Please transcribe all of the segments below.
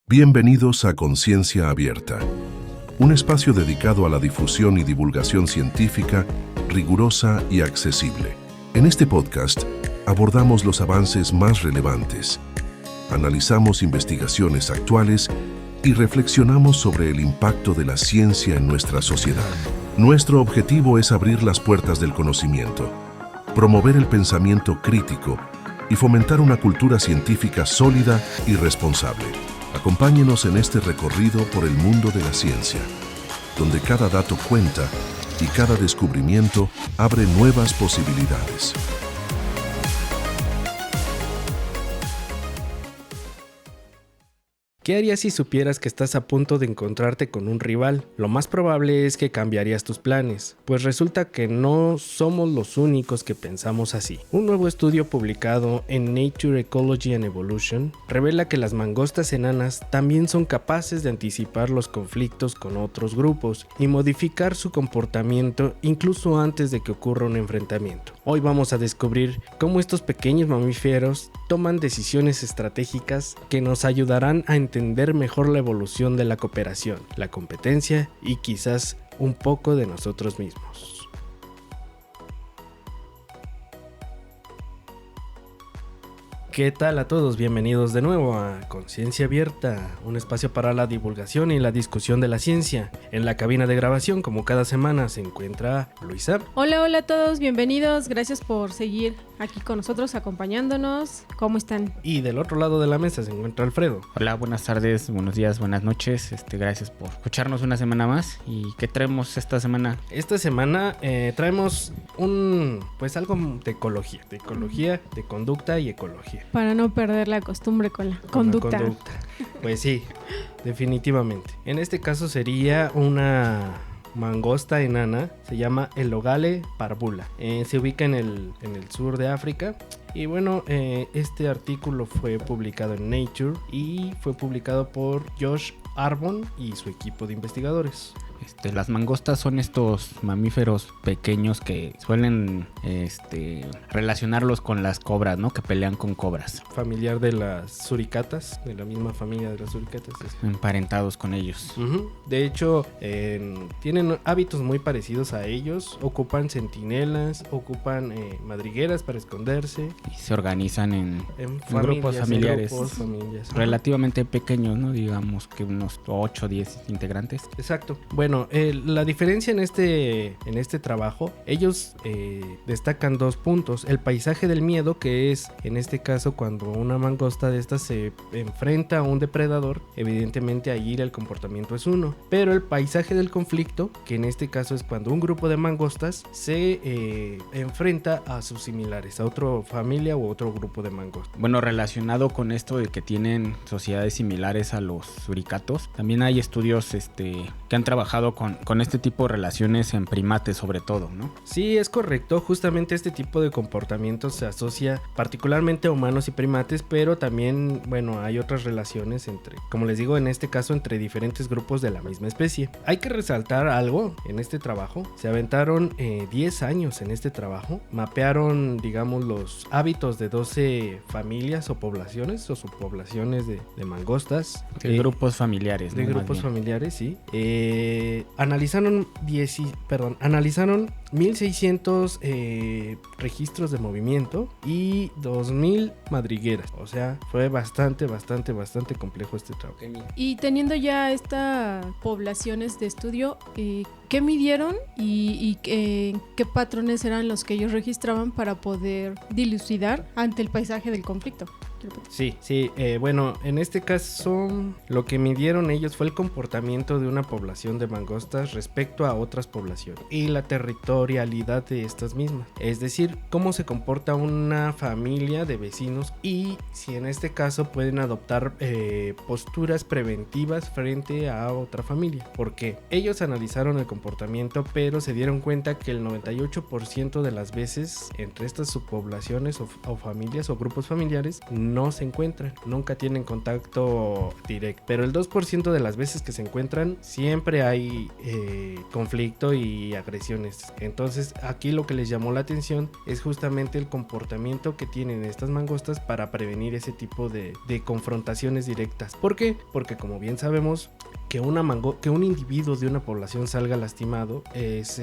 Bienvenidos a Conciencia Abierta, un espacio dedicado a la difusión y divulgación científica, rigurosa y accesible. En este podcast abordamos los avances más relevantes, analizamos investigaciones actuales y reflexionamos sobre el impacto de la ciencia en nuestra sociedad. Nuestro objetivo es abrir las puertas del conocimiento, promover el pensamiento crítico y fomentar una cultura científica sólida y responsable. Acompáñenos en este recorrido por el mundo de la ciencia, donde cada dato cuenta y cada descubrimiento abre nuevas posibilidades. ¿Qué harías si supieras que estás a punto de encontrarte con un rival? Lo más probable es que cambiarías tus planes, pues resulta que no somos los únicos que pensamos así. Un nuevo estudio publicado en Nature Ecology and Evolution revela que las mangostas enanas también son capaces de anticipar los conflictos con otros grupos y modificar su comportamiento incluso antes de que ocurra un enfrentamiento. Hoy vamos a descubrir cómo estos pequeños mamíferos toman decisiones estratégicas que nos ayudarán a entender mejor la evolución de la cooperación, la competencia y quizás un poco de nosotros mismos. ¿Qué tal a todos? Bienvenidos de nuevo a Conciencia Abierta, un espacio para la divulgación y la discusión de la ciencia. En la cabina de grabación, como cada semana, se encuentra Luisa. Hola a todos, bienvenidos, gracias por seguir aquí con nosotros, acompañándonos. ¿Cómo están? Y del otro lado de la mesa se encuentra Alfredo. Hola, buenas tardes, buenos días, buenas noches. Gracias por escucharnos una semana más. ¿Y qué traemos esta semana? Esta semana traemos algo de ecología, de conducta y ecología. Para no perder la costumbre con la conducta. Pues sí, definitivamente. En este caso sería una mangosta enana, se llama Elogale parvula. Se ubica en el sur de África. Y bueno, este artículo fue publicado en Nature y fue publicado por Josh Arbon y su equipo de investigadores. Las mangostas son estos mamíferos pequeños que suelen relacionarlos con las cobras, ¿no? Que pelean con cobras. Familiar de las suricatas, de la misma familia de las suricatas. Emparentados con ellos. Uh-huh. De hecho, tienen hábitos muy parecidos a ellos. Ocupan centinelas, ocupan madrigueras para esconderse. Y se organizan en grupos familiares. Relativamente pequeños, ¿no? Digamos que unos 8 o 10 integrantes. Exacto. Bueno, la diferencia en este trabajo, ellos destacan 2 puntos. El paisaje del miedo, que es en este caso cuando una mangosta de estas se enfrenta a un depredador, evidentemente allí el comportamiento es uno. Pero el paisaje del conflicto, que en este caso es cuando un grupo de mangostas se enfrenta a sus similares, a otra familia u otro grupo de mangostas. Bueno, relacionado con esto de que tienen sociedades similares a los suricatos, también hay estudios que han trabajado con este tipo de relaciones en primates sobre todo, ¿no? Sí, es correcto. Justamente este tipo de comportamientos se asocia particularmente a humanos y primates, pero también, bueno, hay otras relaciones como les digo, en este caso entre diferentes grupos de la misma especie. Hay que resaltar algo en este trabajo. Se aventaron 10 años en este trabajo. Mapearon, digamos, los hábitos de 12 familias o poblaciones o subpoblaciones de mangostas. De grupos familiares, ¿no? De grupos familiares, sí. Analizaron 1600 registros de movimiento y 2000 madrigueras. O sea, fue bastante complejo este trabajo. Y teniendo ya estas poblaciones de estudio, ¿qué midieron y qué patrones eran los que ellos registraban para poder dilucidar ante el paisaje del conflicto? Sí, bueno, en este caso lo que midieron ellos fue el comportamiento de una población de mangostas respecto a otras poblaciones y la territorialidad de estas mismas, es decir, cómo se comporta una familia de vecinos y si en este caso pueden adoptar posturas preventivas frente a otra familia. Porque ellos analizaron el comportamiento, pero se dieron cuenta que el 98% de las veces entre estas subpoblaciones o familias o grupos familiares no se encuentran, nunca tienen contacto directo, pero el 2% de las veces que se encuentran siempre hay conflicto y agresiones Entonces aquí lo que les llamó la atención es justamente el comportamiento que tienen estas mangostas para prevenir ese tipo de confrontaciones directas. ¿Por qué? Porque como bien sabemos, que un individuo de una población salga lastimado es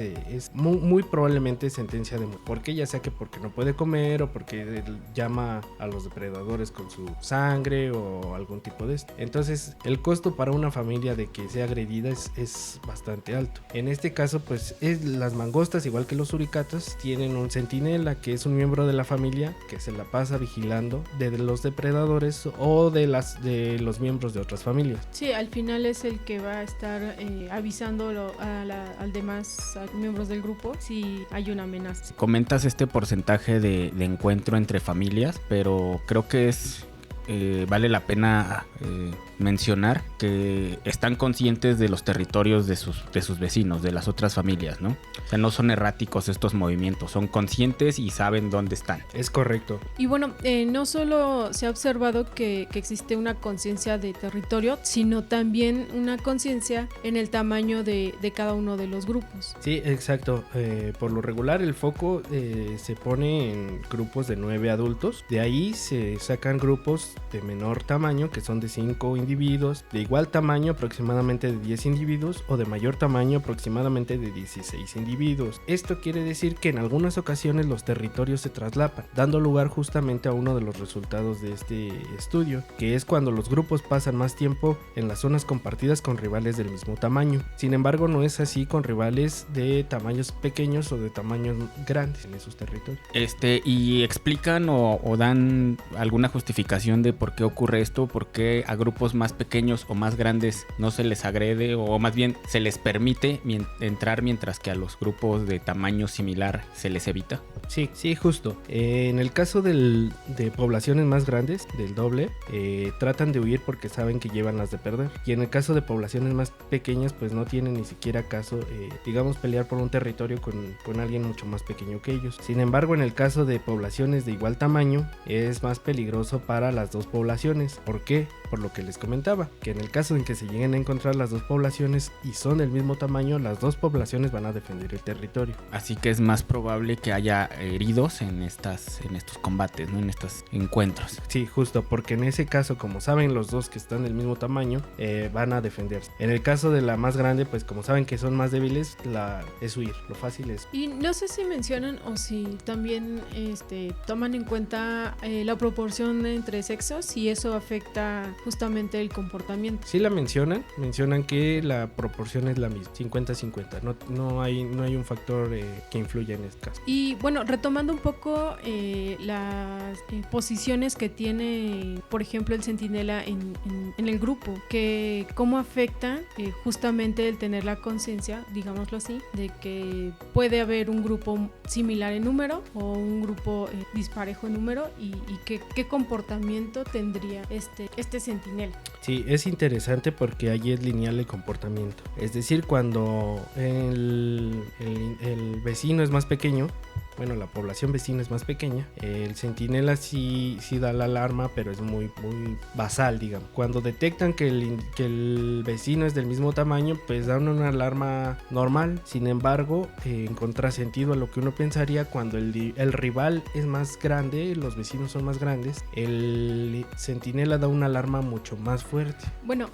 muy probablemente sentencia de muerte. ¿Por qué? Ya sea que porque no puede comer o porque llama a los depredadores con su sangre o algún tipo de esto. Entonces el costo para una familia de que sea agredida es bastante alto. En este caso pues las mangostas, igual que los suricatos, tienen un centinela que es un miembro de la familia que se la pasa vigilando de los depredadores o de los miembros de otras familias. Sí, al final es el que va a estar avisando al demás miembros del grupo si hay una amenaza. Comentas este porcentaje de encuentro entre familias, pero creo que vale la pena mencionar que están conscientes de los territorios de sus vecinos, de las otras familias, ¿no? O sea, no son erráticos estos movimientos, son conscientes y saben dónde están. Es correcto. Y bueno, no solo se ha observado que existe una conciencia de territorio, sino también una conciencia en el tamaño de cada uno de los grupos. Sí, exacto. Por lo regular el foco se pone en grupos de 9 adultos. De ahí se sacan grupos de menor tamaño, que son de 5 individuos, de igual tamaño aproximadamente de 10 individuos o de mayor tamaño aproximadamente de 16 individuos. Esto quiere decir que en algunas ocasiones los territorios se traslapan, dando lugar justamente a uno de los resultados de este estudio, que es cuando los grupos pasan más tiempo en las zonas compartidas con rivales del mismo tamaño. Sin embargo, no es así con rivales de tamaños pequeños o de tamaños grandes en esos territorios. Y explican o dan alguna justificación de por qué ocurre esto, por qué a grupos más pequeños o más grandes no se les agrede, o más bien se les permite entrar, mientras que a los grupos de tamaño similar se les evita. Sí, justo. En el caso de poblaciones más grandes, del doble, tratan de huir porque saben que llevan las de perder. Y en el caso de poblaciones más pequeñas, pues no tienen ni siquiera caso, digamos, pelear por un territorio con alguien mucho más pequeño que ellos. Sin embargo, en el caso de poblaciones de igual tamaño, es más peligroso para las dos poblaciones. ¿Por qué? Por lo que les comentaba, que en el caso en que se lleguen a encontrar las dos poblaciones y son del mismo tamaño, las dos poblaciones van a defender el territorio. Así que es más probable que haya heridos en estos combates, ¿no? En estos encuentros. Sí, justo, porque en ese caso, como saben los dos que están del mismo tamaño, van a defenderse. En el caso de la más grande, pues como saben que son más débiles, es huir, lo fácil es. Y no sé si mencionan o si también toman en cuenta la proporción entre sexos y eso afecta justamente el comportamiento. Sí la mencionan que la proporción es la misma, 50-50, no hay un factor que influya en este caso. Y bueno, retomando un poco las posiciones que tiene, por ejemplo, el centinela en el grupo, que cómo afecta justamente el tener la conciencia, digámoslo así, de que puede haber un grupo similar en número o un grupo disparejo en número y qué comportamiento tendría este centinela. Sí, es interesante porque allí es lineal el comportamiento. Es decir, cuando el vecino es más pequeño, bueno, la población vecina es más pequeña, el centinela sí da la alarma, pero es muy, muy basal, digamos. Cuando detectan que el vecino es del mismo tamaño, pues dan una alarma normal. Sin embargo, en contrasentido a lo que uno pensaría, cuando el rival es más grande, los vecinos son más grandes, el centinela da una alarma mucho más fuerte. Bueno,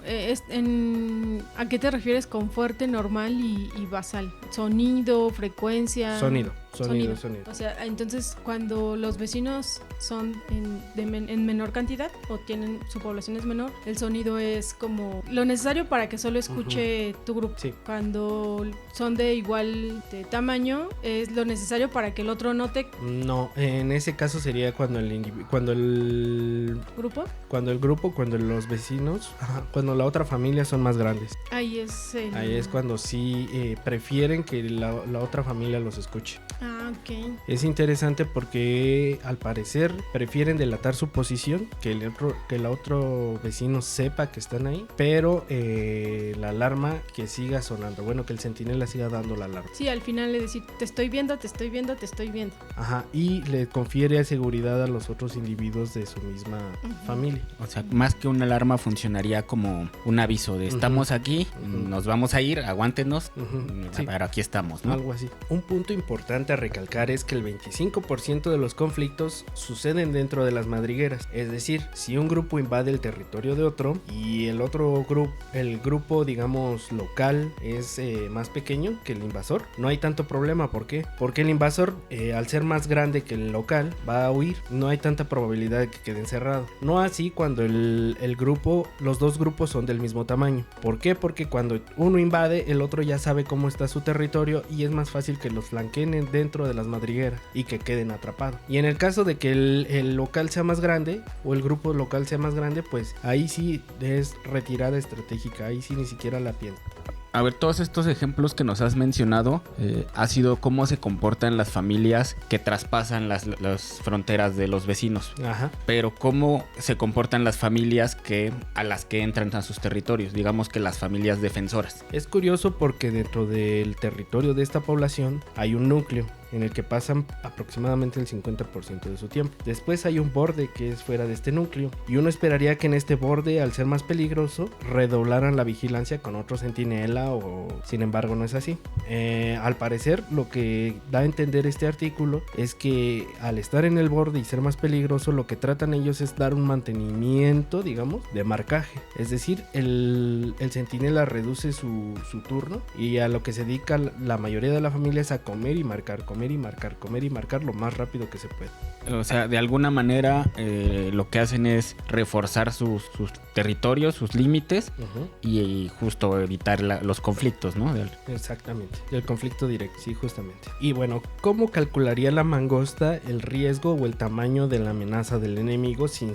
¿a qué te refieres con fuerte, normal y basal? ¿Sonido, frecuencia? Sonido. O sea, entonces cuando los vecinos son en menor cantidad o su población es menor, el sonido es como lo necesario para que solo escuche tu grupo. Sí. Cuando son de igual tamaño, es lo necesario para que el otro note. No, en ese caso sería cuando el ¿Grupo? Cuando los vecinos, cuando la otra familia son más grandes. Ahí es cuando sí prefieren que la otra familia los escuche. Ah, ok. Es interesante porque al parecer prefieren delatar su posición, que el otro vecino sepa que están ahí, pero la alarma que siga sonando, bueno, que el centinela siga dando la alarma. Sí, al final le decir, te estoy viendo, te estoy viendo, te estoy viendo. Ajá, y le confiere seguridad a los otros individuos de su misma familia. O sea, más que una alarma funcionaría como un aviso de estamos aquí, nos vamos a ir, aguántenos, Sí. pero aquí estamos, ¿no? Algo así. Un punto importante a recalcar es que el 25% de los conflictos suceden dentro de las madrigueras. Es decir, si un grupo invade el territorio de otro y el otro grupo, el grupo digamos local es más pequeño que el invasor, no hay tanto problema. ¿Por qué? Porque el invasor al ser más grande que el local va a huir. No hay tanta probabilidad de que quede encerrado. No así cuando los dos grupos son del mismo tamaño. ¿Por qué? Porque cuando uno invade, el otro ya sabe cómo está su territorio y es más fácil que los flanqueen dentro de las madrigueras y que queden atrapados. Y en el caso de que el local sea más grande o el grupo local sea más grande, pues ahí sí es retirada estratégica, ahí sí ni siquiera la piensa. A ver, todos estos ejemplos que nos has mencionado ha sido cómo se comportan las familias que traspasan las fronteras de los vecinos. Ajá. Pero cómo se comportan las familias a las que entran a sus territorios, digamos que las familias defensoras. Es curioso porque dentro del territorio de esta población hay un núcleo en el que pasan aproximadamente el 50% de su tiempo. Después hay un borde que es fuera de este núcleo y uno esperaría que en este borde, al ser más peligroso, redoblaran la vigilancia con otro centinela, o sin embargo no es así. Al parecer, lo que da a entender este artículo es que al estar en el borde y ser más peligroso, lo que tratan ellos es dar un mantenimiento, digamos, de marcaje. Es decir, el centinela reduce su turno y a lo que se dedica la mayoría de la familia es a comer y marcar lo más rápido que se puede. O sea, de alguna manera lo que hacen es reforzar sus territorios, sus límites y justo evitar los conflictos, ¿no? Exactamente, el conflicto directo, sí, justamente. Y bueno, ¿cómo calcularía la mangosta el riesgo o el tamaño de la amenaza del enemigo sin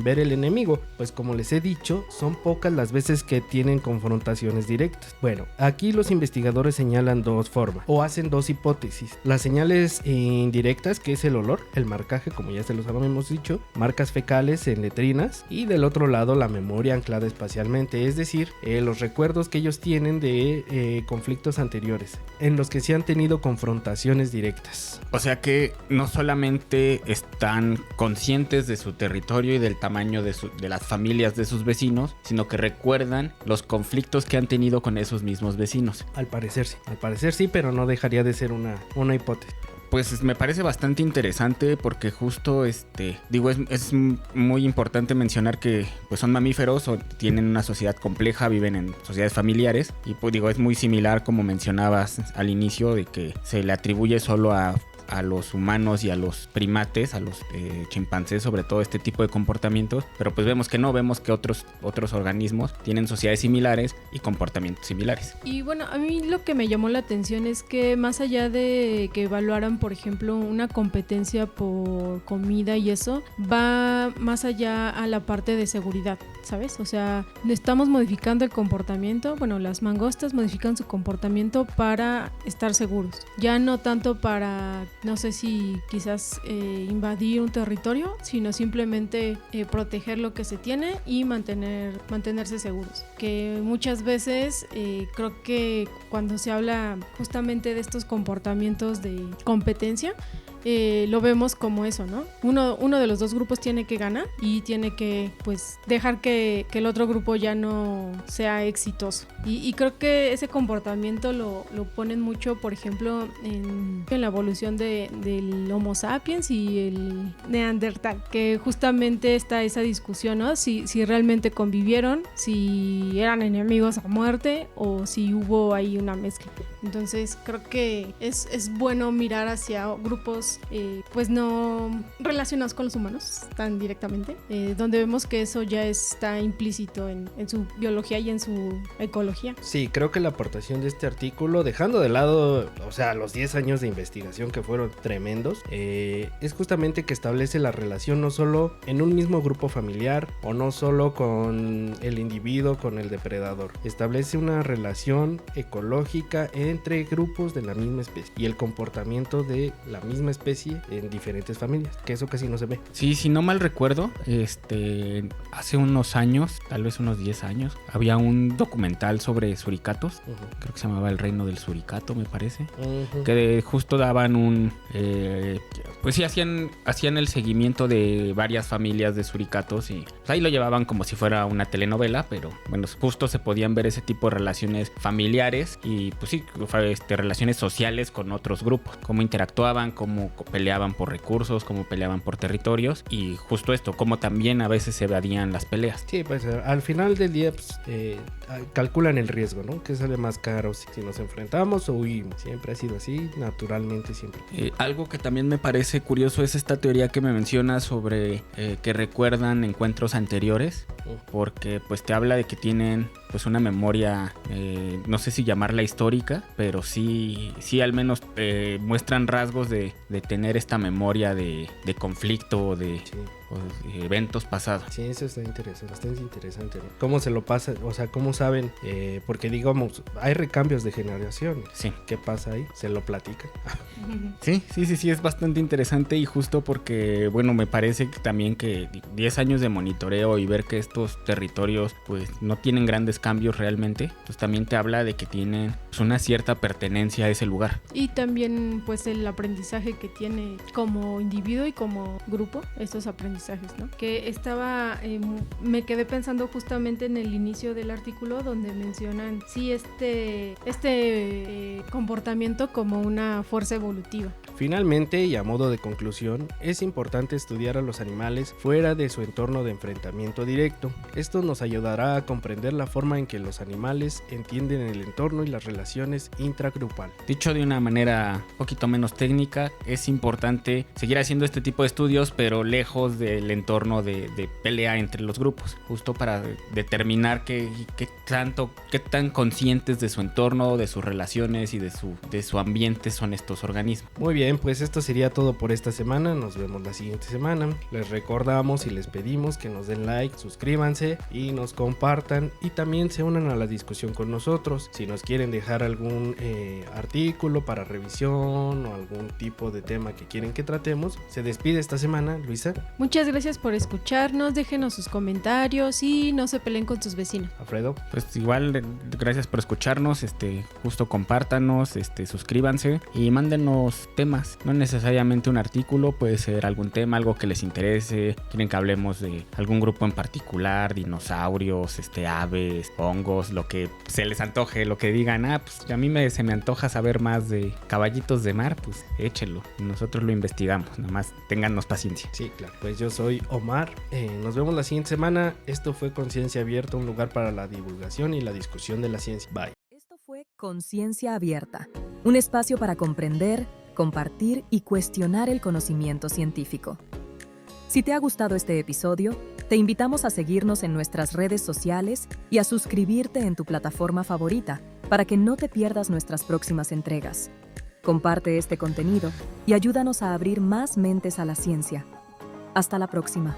ver el enemigo? Pues como les he dicho, son pocas las veces que tienen confrontaciones directas. Bueno, aquí los investigadores señalan dos formas o hacen dos hipótesis. Las señales indirectas, que es el olor, el marcaje, como ya se los habíamos dicho, marcas fecales en letrinas, y del otro lado la memoria anclada espacialmente, es decir, los recuerdos que ellos tienen de conflictos anteriores en los que se han tenido confrontaciones directas. O sea que no solamente están conscientes de su territorio y del tamaño de las familias de sus vecinos, sino que recuerdan los conflictos que han tenido con esos mismos vecinos. Al parecer sí, pero no dejaría de ser una hipótesis. Pues me parece bastante interesante porque justo es muy importante mencionar que pues son mamíferos o tienen una sociedad compleja, viven en sociedades familiares y pues es muy similar, como mencionabas al inicio, de que se le atribuye solo a los humanos y a los primates, a los chimpancés, sobre todo este tipo de comportamientos, pero pues vemos que otros organismos tienen sociedades similares y comportamientos similares. Y bueno, a mí lo que me llamó la atención es que más allá de que evaluaran, por ejemplo, una competencia por comida y eso, va más allá a la parte de seguridad, ¿sabes? O sea, estamos modificando el comportamiento, bueno, las mangostas modifican su comportamiento para estar seguros, ya no tanto para, no sé si quizás invadir un territorio, sino simplemente proteger lo que se tiene y mantenerse seguros. Que muchas veces creo que cuando se habla justamente de estos comportamientos de competencia, lo vemos como eso, ¿no? Uno de los dos grupos tiene que ganar y tiene que, pues, dejar que el otro grupo ya no sea exitoso. Y creo que ese comportamiento lo ponen mucho, por ejemplo, en la evolución del Homo sapiens y el Neandertal, que justamente está esa discusión, ¿no? Si realmente convivieron, si eran enemigos a muerte o si hubo ahí una mezcla. Entonces creo que es bueno mirar hacia grupos pues no relacionados con los humanos tan directamente, donde vemos que eso ya está implícito en su biología y en su ecología. Sí, creo que la aportación de este artículo, dejando de lado, o sea, los 10 años de investigación que fueron tremendos, es justamente que establece la relación no solo en un mismo grupo familiar o no solo con el individuo, con el depredador. Establece una relación ecológica en entre grupos de la misma especie y el comportamiento de la misma especie en diferentes familias, que eso casi no se ve. Sí, si no mal recuerdo, hace unos años, tal vez unos 10 años, había un documental sobre suricatos, creo que se llamaba El Reino del Suricato, me parece, que justo daban pues sí, hacían el seguimiento de varias familias de suricatos y pues ahí lo llevaban como si fuera una telenovela, pero bueno, justo se podían ver ese tipo de relaciones familiares y pues sí, relaciones sociales con otros grupos, cómo interactuaban, cómo peleaban por recursos, cómo peleaban por territorios y justo esto, cómo también a veces se evadían las peleas. Sí, pues al final del día pues, calculan el riesgo, ¿no? ¿Qué sale más caro si nos enfrentamos o huimos? Siempre ha sido así, naturalmente siempre. Algo que también me parece curioso es esta teoría que me mencionas sobre que recuerdan encuentros anteriores, porque pues te habla de que tienen pues una memoria, no sé si llamarla histórica, pero sí al menos muestran rasgos de tener esta memoria de conflicto o de eventos pasados. Sí, eso está interesante, ¿no? ¿Cómo se lo pasa? O sea, ¿cómo saben? Porque digamos, hay recambios de generaciones. Sí. ¿Qué pasa ahí? ¿Se lo platican? Sí, es bastante interesante y justo porque, bueno, me parece que también que 10 años de monitoreo y ver que estos territorios pues no tienen grandes cambios realmente, pues también te habla de que tienen pues, una cierta pertenencia a ese lugar. Y también pues el aprendizaje que tiene como individuo y como grupo, estos aprendizajes, ¿no? Que me quedé pensando justamente en el inicio del artículo donde mencionan sí este comportamiento como una fuerza evolutiva. Finalmente, y a modo de conclusión, es importante estudiar a los animales fuera de su entorno de enfrentamiento directo. Esto nos ayudará a comprender la forma en que los animales entienden el entorno y las relaciones intragrupal. Dicho de una manera un poquito menos técnica, es importante seguir haciendo este tipo de estudios, pero lejos del entorno de pelea entre los grupos, justo para determinar qué tan conscientes de su entorno, de sus relaciones y de su ambiente son estos organismos. Muy bien, pues esto sería todo por esta semana. Nos vemos la siguiente semana. Les recordamos y les pedimos que nos den like, suscríbanse y nos compartan y también se unan a la discusión con nosotros. Si nos quieren dejar algún artículo para revisión o algún tipo de tema que quieren que tratemos, se despide esta semana Luisa. Muchas gracias por escucharnos, déjenos sus comentarios y no se peleen con sus vecinos. Alfredo. Pues igual, gracias por escucharnos, justo compártanos, suscríbanse y mándenos temas. No necesariamente un artículo, puede ser algún tema, algo que les interese. Quieren que hablemos de algún grupo en particular, dinosaurios, aves, hongos, lo que se les antoje, lo que digan. Pues a mí se me antoja saber más de caballitos de mar, pues échenlo. Nosotros lo investigamos, nada más téngannos paciencia. Sí, claro. Pues yo soy Omar. Nos vemos la siguiente semana. Esto fue Conciencia Abierta, un lugar para la divulgación y la discusión de la ciencia. Bye. Esto fue Conciencia Abierta, un espacio para comprender, compartir y cuestionar el conocimiento científico. Si te ha gustado este episodio, te invitamos a seguirnos en nuestras redes sociales y a suscribirte en tu plataforma favorita para que no te pierdas nuestras próximas entregas. Comparte este contenido y ayúdanos a abrir más mentes a la ciencia. Hasta la próxima.